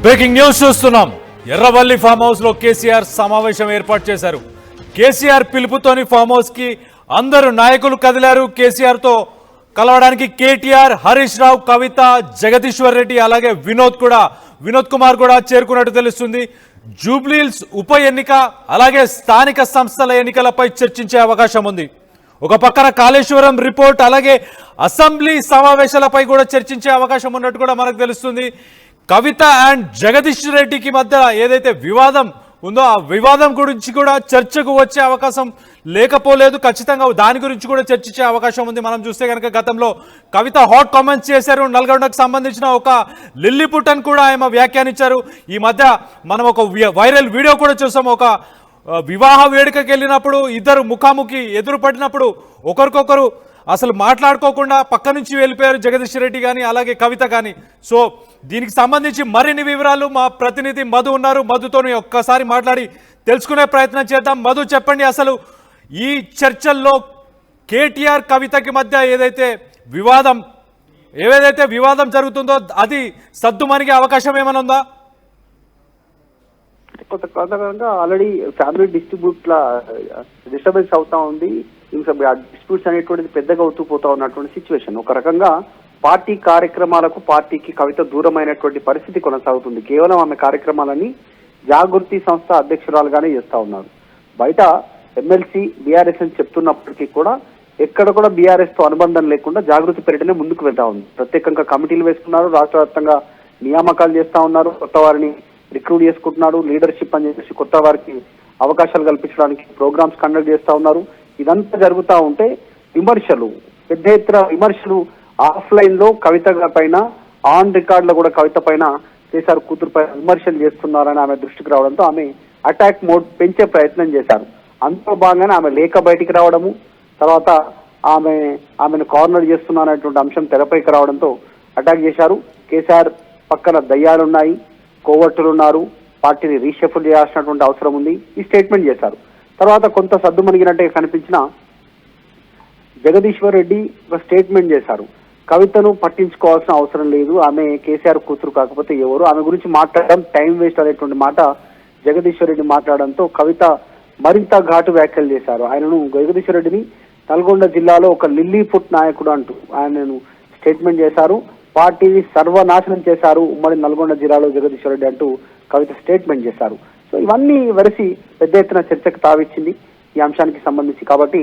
Breaking news చూస్తున్నాం. Erravalli farm house లో కేసీఆర్ సమావేశం ఏర్పాటు చేశారు. కేసీఆర్ పిలుపుతోని ఫామ్ హౌస్ కి అందరూ నాయకులు కదిలారు. కేసీఆర్ తో కలవడానికి కేటీఆర్, హరీష్ రావు, కవిత, జగదీశ్వర్ రెడ్డి అలాగే వినోద్ కుమార్ కూడా చేరుకున్నట్టు తెలుస్తుంది. జూబ్లీహిల్స్ ఉప ఎన్నిక అలాగే స్థానిక సంస్థల ఎన్నికలపై చర్చించే అవకాశం ఉంది. ఒక పక్కన కాళేశ్వరం రిపోర్ట్ అలాగే అసెంబ్లీ సమావేశాలపై కూడా చర్చించే అవకాశం ఉన్నట్టు కూడా మనకు తెలుస్తుంది. కవిత అండ్ జగదీష్ రెడ్డికి మధ్య ఏదైతే వివాదం ఉందో ఆ వివాదం గురించి కూడా చర్చకు వచ్చే అవకాశం లేకపోలేదు. ఖచ్చితంగా దాని గురించి కూడా చర్చించే అవకాశం ఉంది. మనం చూస్తే కనుక గతంలో కవిత హాట్ కామెంట్స్ చేశారు. నల్గొండకు సంబంధించిన ఒక లిల్లీపుట్టన్ కూడా ఆమె వ్యాఖ్యానించారు. ఈ మధ్య మనం ఒక వైరల్ వీడియో కూడా చూసాం. ఒక వివాహ వేడుకకి వెళ్ళినప్పుడు ఇద్దరు ముఖాముఖి ఎదురు పడినప్పుడు ఒకరికొకరు అసలు మాట్లాడుకోకుండా పక్క నుంచి వెళ్ళిపోయారు జగదీష్ రెడ్డి కానీ అలాగే కవిత కానీ. సో దీనికి సంబంధించి మరిన్ని వివరాలు మా ప్రతినిధి మధు ఉన్నారు. మధుతోని ఒక్కసారి మాట్లాడి తెలుసుకునే ప్రయత్నం చేద్దాం. మధు, చెప్పండి, అసలు ఈ చర్చల్లో కేటీఆర్ కవితకి మధ్య ఏదైతే వివాదం జరుగుతుందో అది సద్దుమణిగే అవకాశం ఏమైనా ఉందా? కొంతకాలంగా ఆల్రెడీ ఫ్యామిలీ డిస్టర్బెన్స్ అవుతా ఉంది. ఇంకా డిస్ప్యూట్స్ అనేటువంటిది పెద్దగా అవుతూ పోతా ఉన్నటువంటి సిచ్యువేషన్. ఒక రకంగా పార్టీ కార్యక్రమాలకు పార్టీకి కవిత దూరమైనటువంటి పరిస్థితి కొనసాగుతుంది. కేవలం ఆమె కార్యక్రమాలని జాగృతి సంస్థ అధ్యక్షురాలుగానే చేస్తా ఉన్నారు. బయట ఎమ్మెల్సీ బీఆర్ఎస్ అని చెప్తున్నప్పటికీ కూడా ఎక్కడ కూడా బీఆర్ఎస్ తో అనుబంధం లేకుండా జాగృతి పేరిటనే ముందుకు వెళ్తా ఉంది. ప్రత్యేకంగా కమిటీలు వేసుకున్నారు, రాష్ట్ర వ్యాప్తంగా నియామకాలు చేస్తా ఉన్నారు, కొత్త వారిని రిక్రూట్ చేసుకుంటున్నారు, లీడర్షిప్ అని చెప్పేసి కొత్త వారికి అవకాశాలు కల్పించడానికి ప్రోగ్రామ్స్ కండక్ట్ చేస్తా ఉన్నారు. ఇదంతా జరుగుతూ ఉంటే పెద్ద ఎత్తున విమర్శలు ఆఫ్లైన్ లో కవిత పైన, ఆన్ రికార్డ్ లో కూడా కవిత పైన, కేసీఆర్ కూతురు పైన విమర్శలు చేస్తున్నారని ఆమె దృష్టికి రావడంతో ఆమె అటాక్ మోడ్ పెంచే ప్రయత్నం చేశారు. అందులో భాగంగానే ఆమె లేఖ బయటికి రావడము, తర్వాత ఆమెను కార్నర్ చేస్తున్నారనేటువంటి అంశం తెరపైకి రావడంతో అటాక్ చేశారు. కేసీఆర్ పక్కన దయ్యాలున్నాయి, కోవర్టులు ఉన్నారు, పార్టీని రీషఫుల్ చేయాల్సినటువంటి అవసరం ఉంది, ఈ స్టేట్మెంట్ చేశారు. తర్వాత కొంత సద్దుమణిగినట్టుగా కనిపించిన జగదీశ్వర్ రెడ్డి ఒక స్టేట్మెంట్ చేశారు. కవితను పట్టించుకోవాల్సిన అవసరం లేదు, ఆమె కేసీఆర్ కూతురు కాకపోతే ఎవరు, ఆమె గురించి మాట్లాడడం టైం వేస్ట్ అనేటువంటి మాట జగదీశ్వర్ రెడ్డి మాట్లాడడంతో కవిత మరింత ఘాటు వ్యాఖ్యలు చేశారు. జగదీశ్వర్ రెడ్డిని నల్గొండ జిల్లాలో ఒక లిల్లీపుట్ నాయకుడు అంటూ ఆయనను స్టేట్మెంట్ చేశారు. పార్టీని సర్వనాశనం చేశారు ఉమ్మడి నల్గొండ జిల్లాలో జగదీశ్వర్ రెడ్డి అంటూ కవిత స్టేట్మెంట్ చేశారు. సో ఇవన్నీ వరిసి పెద్ద ఎత్తున చర్చకు తావిచ్చింది ఈ అంశానికి సంబంధించి. కాబట్టి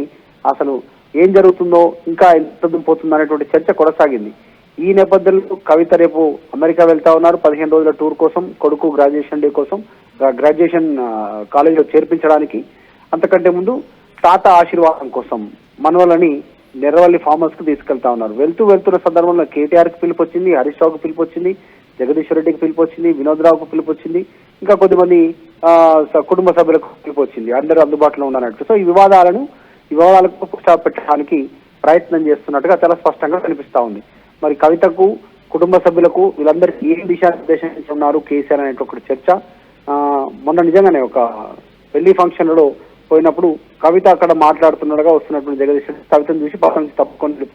అసలు ఏం జరుగుతుందో, ఇంకా ఎంత పోతుందో అనేటువంటి చర్చ కొనసాగింది. ఈ నేపథ్యంలో కవిత రేపు అమెరికా వెళ్తా ఉన్నారు 15 రోజుల టూర్ కోసం, కొడుకు గ్రాడ్యుయేషన్ డే కోసం, గ్రాడ్యుయేషన్ కాలేజీలో చేర్పించడానికి. అంతకంటే ముందు తాత ఆశీర్వాదం కోసం మనవలని ఎర్రవల్లి ఫామ్ హౌస్ కు తీసుకెళ్తా ఉన్నారు. వెళ్తున్న సందర్భంలో కేటీఆర్ కి పిలుపు వచ్చింది, హరీష్ రావుకు పిలుపు వచ్చింది, జగదీశ్వర్ రెడ్డికి పిలుపు వచ్చింది, వినోద్ రావుకు పిలుపు వచ్చింది, ఇంకా కొద్దిమంది కుటుంబ సభ్యులకు పిలుపు వచ్చింది. అందరూ అందుబాటులో ఉన్నారన్నట్టు. సో ఈ వివాదాలకు పుష్టాలు పెట్టడానికి ప్రయత్నం చేస్తున్నట్టుగా చాలా స్పష్టంగా కనిపిస్తా ఉంది. మరి కవితకు, కుటుంబ సభ్యులకు వీళ్ళందరికీ ఏం దిశానిర్దేశం ఉన్నారు కేసీఆర్ అనే ఒక చర్చ. మొన్న నిజంగానే ఒక పెళ్లి ఫంక్షన్ లో పోయినప్పుడు కవిత అక్కడ మాట్లాడుతున్నట్టుగా వస్తున్నటువంటి జగదీష్ కవితను చూసి పక్కన నుంచి తప్పుకొని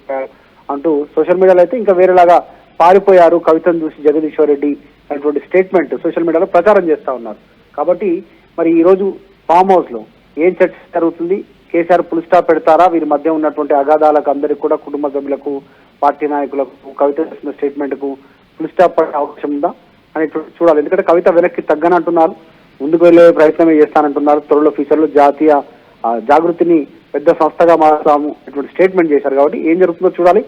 అంటూ సోషల్ మీడియాలో అయితే ఇంకా వేరేలాగా పారిపోయారు కవితను చూసి జగదీశ్వర్ రెడ్డి అనేటువంటి స్టేట్మెంట్ సోషల్ మీడియాలో ప్రచారం చేస్తా ఉన్నారు. కాబట్టి మరి ఈ రోజు ఫామ్ హౌస్ లో ఏం చర్చ జరుగుతుంది, కేసీఆర్ ఫుల్ స్టాప్ పెడతారా, వీరి మధ్య ఉన్నటువంటి అగాధాలకు అందరికీ కూడా కుటుంబ సభ్యులకు, పార్టీ నాయకులకు, కవిత చేసిన స్టేట్మెంట్ కు ఫుల్ స్టాప్ పడే అవకాశం ఉందా అనేటువంటి చూడాలి. ఎందుకంటే కవిత వెనక్కి తగ్గనంటున్నారు, ముందుకు వెళ్లే ప్రయత్నమే చేస్తానంటున్నారు. త్వరలో ఫ్యూచర్ లో జాతీయ జాగృతిని పెద్ద సంస్థగా మారుతాము అటువంటి స్టేట్మెంట్ చేశారు. కాబట్టి ఏం జరుగుతుందో చూడాలి.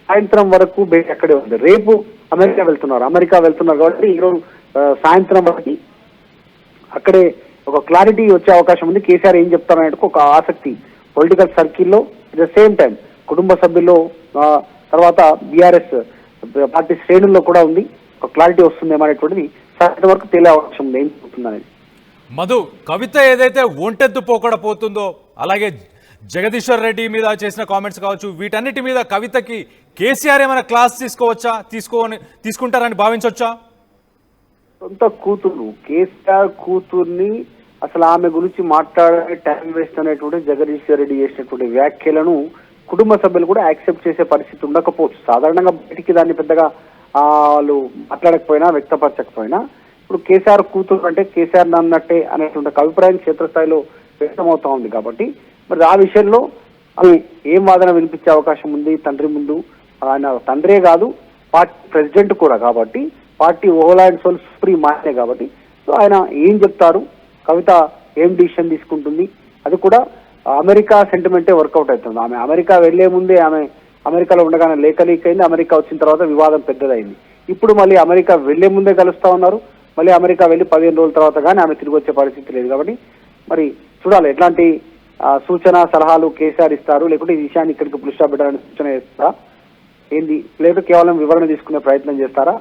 సాయంత్రం వరకు బయట అక్కడే ఉంది. రేపు అమెరికా వెళ్తున్నారు కాబట్టి ఈరోజు సాయంత్రం వరకు అక్కడే ఒక క్లారిటీ వచ్చే అవకాశం ఉంది. కేసీఆర్ ఏం చెప్తారనే ఒక ఆసక్తి పొలిటికల్ సర్కిల్లో, అట్ ద సేమ్ టైం కుటుంబ సభ్యుల్లో, తర్వాత బీఆర్ఎస్ పార్టీ శ్రేణుల్లో కూడా ఉంది. ఒక క్లారిటీ వస్తుందేమో అనేటువంటిది సాయంత్రం వరకు తేలే అవకాశం ఉంది ఏం చెప్తుంది అనేది. మధు, కవిత ఏదైతే ఒంటెత్తు పోకడ పోతుందో అలాగే జగదీశ్వర్ రెడ్డి మీద చేసిన కామెంట్స్ కావచ్చు, వీటన్నిటి మీద కవితకి కేసీఆర్ ఏమైనా క్లాస్ తీసుకుంటారని భావించవచ్చా? సొంత కూతురు కేసీఆర్ కూతుర్ని అసలు ఆమె గురించి మాట్లాడే టైం వేస్ట్ అనేటువంటి జగదీశ్వర్ రెడ్డి చేసినటువంటి వ్యాఖ్యలను కుటుంబ సభ్యులు కూడా యాక్సెప్ట్ చేసే పరిస్థితి ఉండకపోవచ్చు. సాధారణంగా బయటికి దాన్ని పెద్దగా వాళ్ళు మాట్లాడకపోయినా వ్యక్తపరచకపోయినా ఇప్పుడు కేసీఆర్ కూతురు అంటే కేసీఆర్ అన్నట్టే అనేటువంటి అభిప్రాయం క్షేత్రస్థాయిలో వ్యక్తమవుతా ఉంది. కాబట్టి మరి ఆ విషయంలో అవి ఏం వాదన వినిపించే అవకాశం ఉంది తండ్రి ముందు? ఆయన తండ్రే కాదు, పార్టీ ప్రెసిడెంట్ కూడా కాబట్టి, party whole and sole supreme ఆయనే కాబట్టి, సో ఆయన ఏం చెప్తారు, కవిత ఏం డిసిషన్ తీసుకుంటుంది, అది కూడా అమెరికా సెంటిమెంటే వర్కౌట్ అవుతుంది. ఆమె అమెరికా వెళ్లే ముందే ఆమె అమెరికాలో ఉండగానే లేఖ లీక్ అయింది. అమెరికా వచ్చిన తర్వాత వివాదం పెద్దదైంది. ఇప్పుడు మళ్ళీ అమెరికా వెళ్లే ముందే కలుస్తా ఉన్నారు. మళ్ళీ అమెరికా వెళ్లి 15 రోజుల తర్వాత కానీ ఆమె తిరిగి వచ్చే పరిస్థితి లేదు. కాబట్టి మరి చూడాలి ఎట్లాంటి సూచన సలహాలు కేసీఆర్ ఇస్తారు, లేకుంటే ఈ విషయాన్ని ఇక్కడికి పులి స్టాప్ పెట్టాలని సూచన చేస్తారా ఏంది, లేదా కేవలం వివరణ తీసుకునే ప్రయత్నం చేస్తారా?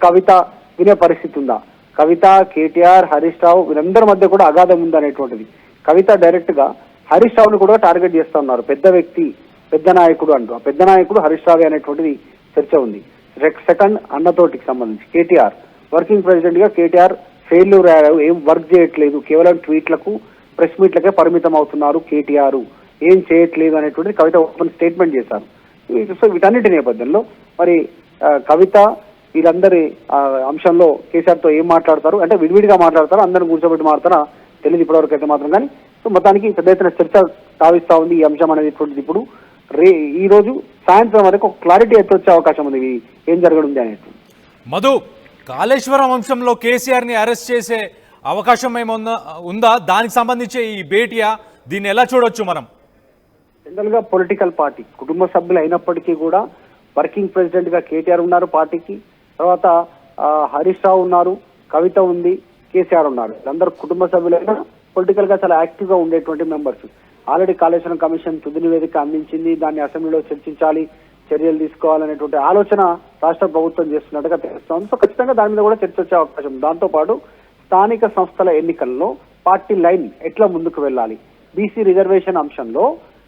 కవిత వినే పరిస్థితి ఉందా? కవిత, కేటీఆర్, హరీష్ రావు వీరందరి మధ్య కూడా అగాధం ఉందనేటువంటిది. కవిత డైరెక్ట్ గా హరీష్ రావును కూడా టార్గెట్ చేస్తా ఉన్నారు. పెద్ద వ్యక్తి, పెద్ద నాయకుడు అంటూ. ఆ పెద్ద నాయకుడు హరీష్ రావు అనేటువంటిది చర్చ ఉంది. సెకండ్ అన్నతోటికి సంబంధించి కేటీఆర్ వర్కింగ్ ప్రెసిడెంట్ గా కేటీఆర్ ఫెయిల్యూర్ అయ్యారు, ఏం వర్క్ చేయట్లేదు, కేవలం ట్వీట్లకు ప్రెస్ మీట్లకే పరిమితం అవుతున్నారు కేటీఆర్, ఏం చేయట్లేదు అనేటువంటిది కవిత ఓపెన్ స్టేట్మెంట్ చేశారు. సో వీటన్నిటి నేపథ్యంలో మరి కవిత వీళ్ళందరి అంశంలో కేసీఆర్ తో ఏం మాట్లాడతారు, అంటే విడివిడిగా మాట్లాడతారు, అందరిని కూర్చోబెట్టి మాట్లాడతారా తెలియదు ఇప్పటివరకు అయితే మాత్రం. కానీ సో మొత్తానికి పెద్ద ఎత్తున చర్చ సాగిస్తా ఉంది ఈ అంశం అనేటువంటిది. ఇప్పుడు ఈ రోజు సాయంత్రం వరకు ఒక క్లారిటీ అయితే వచ్చే అవకాశం ఉంది ఏం జరగనుంది అనేది. మధు, కాళేశ్వరం అంశంలో కేసీఆర్ ని అరెస్ట్ చేసే అవకాశం ఉందా? దానికి సంబంధించి ఈ భేటీయా, దీన్ని ఎలా చూడొచ్చు మనం? జనరల్ గా పొలిటికల్ పార్టీ కుటుంబ సభ్యులు అయినప్పటికీ కూడా వర్కింగ్ ప్రెసిడెంట్ గా కేటీఆర్ ఉన్నారు పార్టీకి, తర్వాత హరీష్ రావు ఉన్నారు, కవిత ఉంది, కేసీఆర్ ఉన్నారు. వీళ్ళందరూ కుటుంబ సభ్యులైనా పొలిటికల్ గా చాలా యాక్టివ్ గా ఉండేటువంటి మెంబర్స్. ఆల్రెడీ కాళేశ్వరం కమిషన్ తుది నివేదిక అందించింది, దాన్ని అసెంబ్లీలో చర్చించాలి, చర్యలు తీసుకోవాలనేటువంటి ఆలోచన రాష్ట్ర ప్రభుత్వం చేస్తున్నట్టుగా తెలుస్తోంది. సో ఖచ్చితంగా దాని మీద కూడా చర్చ వచ్చే అవకాశం. దాంతో పాటు స్థానిక సంస్థల ఎన్నికల్లో పార్టీ లైన్ ఎట్లా ముందుకు వెళ్ళాలి, బీసీ రిజర్వేషన్ అంశంలో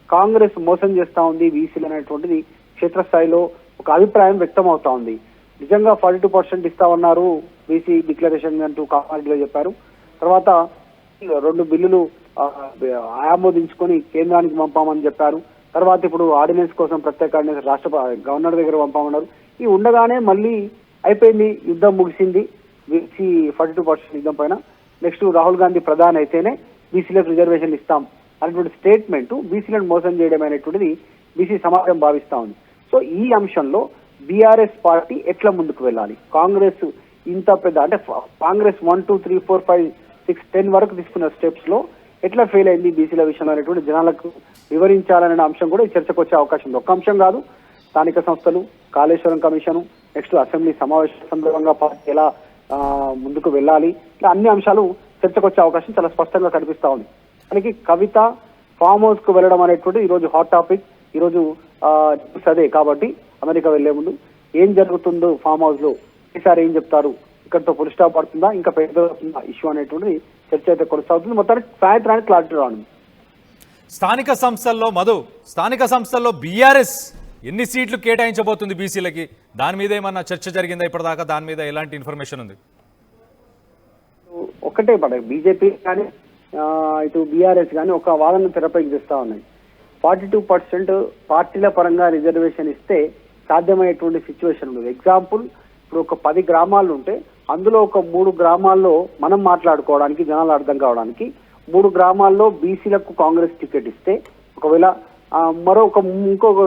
కాంగ్రెస్ మోసం చేస్తా ఉంది బీసీలు అనేటువంటిది క్షేత్రస్థాయిలో ఒక అభిప్రాయం వ్యక్తం అవుతా ఉంది. నిజంగా 42% ఇస్తామన్నారు బీసీ డిక్లరేషన్ అంటూ కామారెడ్డిలో చెప్పారు. తర్వాత 2 బిల్లులు ఆమోదించుకొని కేంద్రానికి పంపామని చెప్పారు. తర్వాత ఇప్పుడు ఆర్డినెన్స్ కోసం ప్రత్యేక ఆర్డినెన్స్ రాష్ట్ర గవర్నర్ దగ్గర పంపామన్నారు. ఈ ఉండగానే మళ్ళీ అయిపోయింది, యుద్ధం ముగిసింది బీసీ 42% యుద్ధం పైన, నెక్స్ట్ రాహుల్ గాంధీ ప్రధాని అయితేనే బీసీలకు రిజర్వేషన్ ఇస్తాం అనేటువంటి స్టేట్మెంట్ బీసీలను మోసం చేయడం అనేటువంటిది బీసీ సమాజం భావిస్తా ఉంది. సో ఈ అంశంలో బీఆర్ఎస్ పార్టీ ఎట్లా ముందుకు వెళ్ళాలి, కాంగ్రెస్ ఇంత పెద్ద అంటే కాంగ్రెస్ 1, 2, 3, 4, 5, 6, 10 వరకు తీసుకున్న స్టెప్స్ లో ఎట్లా ఫెయిల్ అయింది బీసీల విషయంలో అనేటువంటి జనాలకు వివరించాలనే అంశం కూడా ఈ చర్చకు వచ్చే అవకాశం ఉంది. ఒక్క అంశం కాదు, స్థానిక సంస్థలు, కాళేశ్వరం కమిషను, నెక్స్ట్ అసెంబ్లీ సమావేశం సందర్భంగా పార్టీ ఎలా ముందుకు వెళ్ళాలి, ఇలా అన్ని అంశాలు చర్చకు వచ్చే అవకాశం చాలా స్పష్టంగా కనిపిస్తా ఉంది. మనకి కవిత ఫామ్ హౌస్ కు వెళ్ళడం అనేటువంటి ఈ రోజు హాట్ టాపిక్. ఈ రోజు అదే కాబట్టి అమెరికా వెళ్లే ముందు ఏం జరుగుతుందో ఫామ్ హౌస్ లో ఈసారి ఏం చెప్తారు, ఇక్కడతో పులి స్టాప్ పడుతుందా, ఇంకా పెద్దవుతుందా ఇష్యూ అనేటువంటి చర్చ అయితే కొనసాగుతుంది. మొత్తానికి సాయంత్రానికి క్లారిటీ రాను. స్థానిక సంస్థల్లో మధు, స్థానిక సంస్థల్లో బీఆర్ఎస్ ఎన్ని సీట్లు కేటాయించబోతుంది బీసీలకి, దాని మీద ఏమన్నా చర్చ జరిగిందా ఇప్పటిదాకా? దాని మీద ఎలాంటి ఇన్ఫర్మేషన్ ఉంది? ఒకటే పడ బీజేపీ కానీ ఇటు బీఆర్ఎస్ కానీ ఒక వాదన తెరపైకి తెస్తా ఉన్నాయి. 42% పార్టీల పరంగా రిజర్వేషన్ ఇస్తే సాధ్యమయ్యేటువంటి సిచ్యువేషన్ ఉంది. ఎగ్జాంపుల్, ఇప్పుడు ఒక 10 గ్రామాలు ఉంటే అందులో ఒక 3 గ్రామాల్లో మనం మాట్లాడుకోవడానికి, జనాలు అర్థం కావడానికి 3 గ్రామాల్లో బీసీలకు కాంగ్రెస్ టికెట్ ఇస్తే, ఒకవేళ ఇంకొక